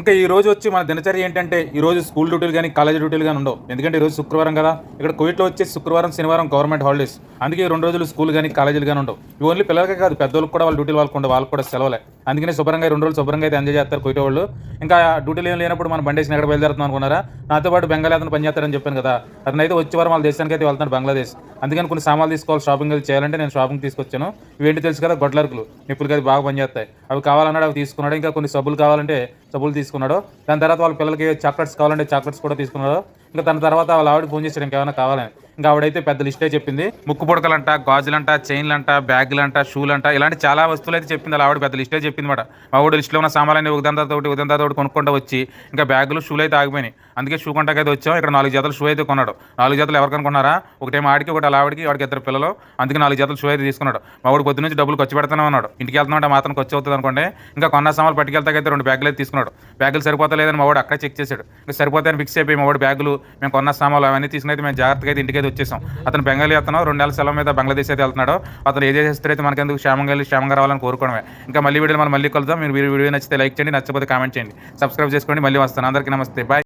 ఇంకా ఈ రోజు వచ్చి మన దినచర్య ఏంటంటే ఈ రోజు స్కూల్ డ్యూటీలు కానీ కాలేజ్ డ్యూటీలు కానీ ఉండవు. ఎందుకంటే ఈ రోజు శుక్రవారం కదా. ఇక్కడ కువైట్లో వచ్చేసి శుక్రవారం శనివారం గవర్నమెంట్ హాలిడేస్. అందుకే 2 రోజులు స్కూల్ కానీ కాలేజీలు కానీ ఉండవు. ఇవి ఓన్లీ పిల్లలకే కాదు, పెద్దోళ్ళకి కూడా వాళ్ళ డ్యూటీలు వాళ్ళకు కూడా సెలవులే. అందుకనే శుభ్రంగా 2 రోజులు శుభ్రంగా అయితే ఎంజాయ్ చేస్తారు కువైట్ వాళ్ళు. ఇంకా డ్యూటీలు ఏం లేనప్పుడు మన బండేసి ఎక్కడ బయలుదేరుతున్నాం అనుకున్నారా? నాతో పాటు బెంగాలీ అతను పనిచేస్తారని చెప్పాను కదా. అతను అయితే వచ్చే వారం వాళ్ళ దేశానికి అయితే వెళ్తున్నాడు, బంగ్లాదేశ్. అందుకని కొన్ని సామాన్లు తీసుకోవాలి, షాపింగ్ అది చేయాలంటే నేను షాపింగ్ తీసుకొచ్చాను. ఇవేంటి తెలుసు కదా, గొడ్లర్కులు నిప్పులకి అది బాగా పనిచేస్తాయి. అవి కావాలన్నాడు, అవి తీసుకున్నాడు. ఇంకా కొన్ని సబ్బులు కావాలంటే సబ్బులు తీసుకున్నాడు. దాని తర్వాత వాళ్ళ పిల్లలకి చాక్లెట్స్ కావాలంటే చాక్లెట్స్ కూడా తీసుకున్నాడు. ఇంకా దాని తర్వాత వాళ్ళ ఆవిడ ఫోన్ చేశాడు ఇంకేమైనా కావాలని. ఇంకా ఆవిడైతే పెద్ద లిస్టే చెప్పింది. ముక్కు పుడకలంట, గాజులంట, చైన్లంట, బ్యాగులంట, షూలంట, ఇలాంటి చాలా వస్తువులు అయితే చెప్పింది. అలా ఆవిడ పెద్ద లిస్టే చెప్పింది మాట. మా వాడు లిస్టులో ఉన్న సామాన్లన్నీ ఉదంతా కొనుక్కుంటూ వచ్చి ఇంకా బ్యాగులు షూలు అయితే ఆగిపోయినాయి. అందుకే షూ కొంటాకి అయితే వచ్చాం. ఇక్కడ 4 జతలు షూ అయితే కొన్నాడు. 4 జతలు ఎవరికి అనుకున్నారా? ఒకటేమో ఆడికి, ఒకటి అలా ఆవిడికి, వాడికి 2 పిల్లలు. అందుకే 4 జతలు షూ అయితే తీసుకున్నాడు. మా వాడు పొద్దు నుంచి డబ్బులు ఖర్చు పెడతానే ఉన్నాడు. ఇంటికి వెళ్తున్నాడు మాత్రం ఖర్చు అవుతుంది అనుకోండి. ఇంకా కొన్న సామాన్లు పట్టుకెళ్తాకైతే 2 బ్యాగులు అయితే తీసుకున్నాడు. బ్యాగులు సరిపోతలేదని మా వాడు అక్కడ చెక్ చేశాడు. ఇంకా సరిపోతాయని ఫిక్స్ అయిపోయి మా వాడు బ్యాగులు, మేము కొన్న సామాన్లు అవన్నీ తీసుకుని అయితే మేము జాగ్రత్తగా అయితే ఇంటికి అయితే వచ్చేసాం. అతను బెంగాలీ అతను 2 నెలల సెలవు మీద బంగ్లాదేశ్ అయితే వెళ్తున్నాడు. అతను ఏ చేస్తే మనకెందుకు క్షేమంగా రావాలని కోరుకోవడమే. ఇంకా మళ్ళీ వీడియోలు మనం మళ్ళీ కలుద్దాం. మీరు వీడియో నచ్చితే లైక్ చేయండి, నచ్చకపోతే కామెంట్ చేయండి, సబ్స్క్రైబ్ చేసుకోండి. మళ్ళీ వస్తాను. అందరికీ నమస్తే, బాయ్.